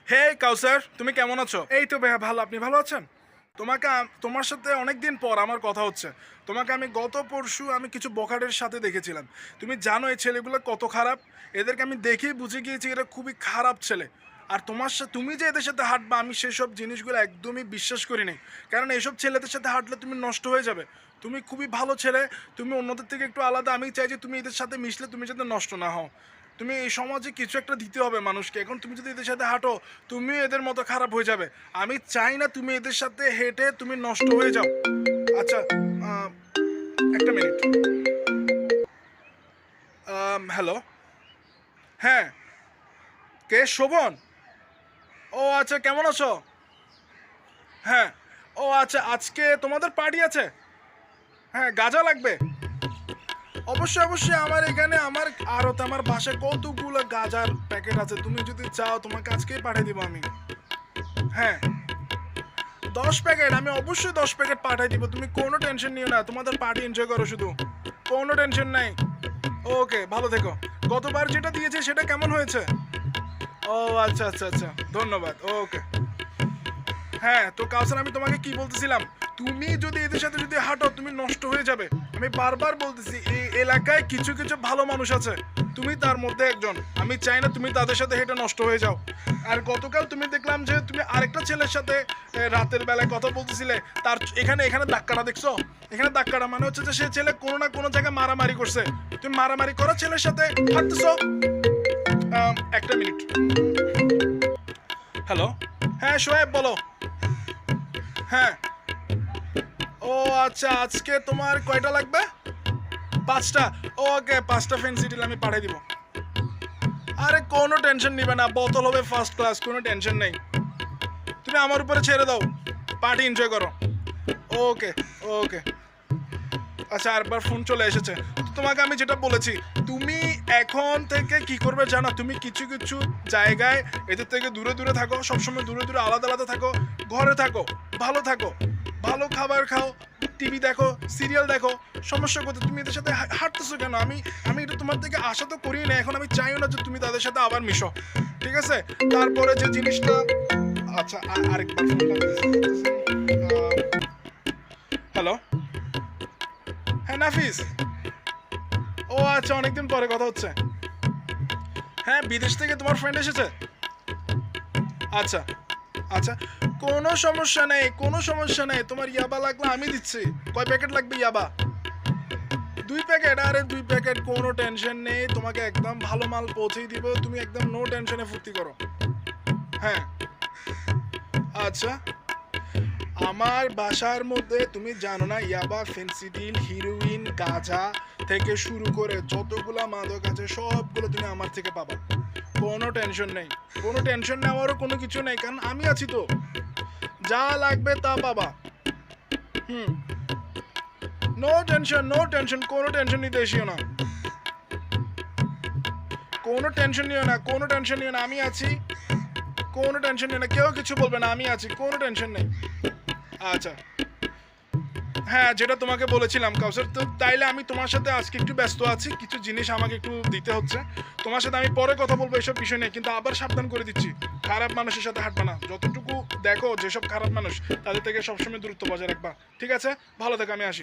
হে কাউসার, তুমি কেমন আছো? এই তো ভাইয়া ভালো। আপনি ভালো আছেন? তোমার সাথে অনেক দিন পর আমার কথা হচ্ছে। তোমাকে আমি গত পরশু আমি কিছু বখাটের সাথে দেখেছিলাম। তুমি জানো এই ছেলেগুলো কত খারাপ। এদেরকে আমি দেখেই বুঝে গিয়েছি এরা খুবই খারাপ ছেলে। আর তুমি যে এদের সাথে হাঁটবা আমি সেসব জিনিসগুলো একদমই বিশ্বাস করি নাই। কারণ এইসব ছেলেদের সাথে হাঁটলে তুমি নষ্ট হয়ে যাবে। তুমি খুবই ভালো ছেলে, তুমি অন্যদের থেকে একটু আলাদা। আমি চাই যে তুমি এদের সাথে মিশলে তুমি যাতে নষ্ট না হও। তুমি এই সমাজে কিছু একটা দিতে হবে মানুষকে। এখন তুমি যদি এদের সাথে হাঁটো তুমিও এদের মতো খারাপ হয়ে যাবে। আমি চাই না তুমি এদের সাথে হেঁটে তুমি নষ্ট হয়ে যাও। আচ্ছা, আহ, একটা মিনিট। হ্যালো। হ্যাঁ, কে? শোভন? ও আচ্ছা, কেমন আছো? হ্যাঁ। ও আচ্ছা, আজকে তোমাদের পার্টি আছে? হ্যাঁ, গাঁজা লাগবে? অবশ্যই অবশ্যই, আমার এখানে আমার বাসায় কতগুলো গাঁজার প্যাকেট আছে। তুমি যদি চাও তোমাকে আজকেই পাঠিয়ে দিব আমি। হ্যাঁ, 10 প্যাকেট, আমি অবশ্যই 10 প্যাকেট পাঠিয়ে দিব। তুমি কোনো টেনশন নিও না, তোমাদের পার্টি এনজয় করো শুধু। কোনো টেনশন নাই। ওকে, ভালো থেকো। গতবার যেটা দিয়েছে সেটা কেমন হয়েছে? ও আচ্ছা আচ্ছা আচ্ছা, ধন্যবাদ। ওকে। হ্যাঁ তো কাউসার, আমি তোমাকে কি বলতেছিলাম, তুমি যদি এদের সাথে যদি হাঁটো তুমি নষ্ট হয়ে যাবে। আমি বারবার বলতেছি এই এলাকায় কিছু কিছু ভালো মানুষ আছে, তুমি তার মধ্যে একজন। আমি চাই না তুমি তাদের সাথে হেঁটে নষ্ট হয়ে যাও। আর গতকাল তুমি দেখলাম যে তুমি আরেকটা ছেলের সাথে রাতের বেলায় কথা বলতেছিলে। তার এখানে এখানে ধাক্কাটা দেখছো? এখানে ধাক্কাটা মানে হচ্ছে যে সে ছেলে কোনো না কোনো জায়গায় মারামারি করছে। তুমি মারামারি করা ছেলের সাথে হাঁটতেছো। একটা মিনিট। হ্যালো। হ্যাঁ সোহেব, বলো। হ্যাঁ। ও আচ্ছা, আজকে তোমার কয়টা লাগবে? 5টা। ওকে, 5টা ফেন্সি ডিল আমি পাঠিয়ে দিব। আরে কোনো টেনশন নিবে না, বোতল হবে ফার্স্ট ক্লাস, কোনো টেনশন নেই। তুমি আমার উপরে ছেড়ে দাও, পার্টি এনজয় করো। ওকে। ওকে। আচ্ছা, আরেকবার ফোন চলে এসেছে। তো তোমাকে আমি যেটা বলেছি, তুমি এখন থেকে কি করবে জানো? তুমি কিছু কিছু জায়গায় এদের থেকে দূরে দূরে থাকো, সবসময় দূরে দূরে আলাদা আলাদা থাকো। ঘরে থাকো, ভালো থাকো, ভালো খাবার খাও, টিভি দেখো, সিরিয়াল দেখো। সমস্যা কোথায়? তুমি এদের সাথে হাঁটতেছো কেন? আমি আমি এটা তোমার থেকে আশা তো করি না। এখন আমি চাইও না যে তুমি তাদের সাথে আবার মিশো, ঠিক আছে? তারপরে যে জিনিসটা, আচ্ছা আরেকবার ফোনটা। হ্যালো। হ্যাঁ নাফিস। ও আচ্ছা, অনেকদিন পরে কথা হচ্ছে। হ্যাঁ, বিদেশ থেকে তোমার ফ্রেন্ড এসেছে? আচ্ছা আচ্ছা, কোনো সমস্যা নেই, কোনো সমস্যা নেই। তোমার ইয়াবা লাগলে আমি দিচ্ছি। কয় প্যাকেট লাগবে ইয়াবা? 2 প্যাকেট? আরে 2 প্যাকেট, কোনো টেনশন নেই। তোমাকে একদম ভালো মাল পৌঁছেই দিব। তুমি একদম নো টেনশনে ফুর্তি করো। হ্যাঁ। আচ্ছা, আমার বাসার মধ্যে তুমি জানো না, ইয়াবা, ফেন্সিডিল, হিরোইন, গাঁজা থেকে শুরু করে যতগুলা মাদক আছে সবগুলো তুমি আমার থেকে পাবা। কোনো টেনশন নেই, কোনো টেনশন নেওয়ারও কোনো কিছু নেই, কারণ আমি আছি তো। যা লাগবে তা পাবা। হুম। নো টেনশন, নো টেনশন, কোনো টেনশন নিতে এসিও না। কোনো টেনশন নিও না, কোনো টেনশন নিও না, আমি আছি। কোনো টেনশন নিও না, কেউ কিছু বলবে না, আমি আছি, কোনো টেনশন নেই। আচ্ছা। হ্যাঁ, যেটা তোমাকে বলেছিলাম কাউসার, তো তাইলে আমি তোমার সাথে আজকে একটু ব্যস্ত আছি, কিছু জিনিস আমাকে একটু দিতে হচ্ছে। তোমার সাথে আমি পরে কথা বলবো এসব বিষয় নিয়ে, কিন্তু আবার সাবধান করে দিচ্ছি, খারাপ মানুষের সাথে হাঁটবে না। যতটুকু দেখো যেসব খারাপ মানুষ তাদের থেকে সবসময় দূরত্ব বজায় রাখবা, ঠিক আছে? ভালো থেকো, আমি আসি।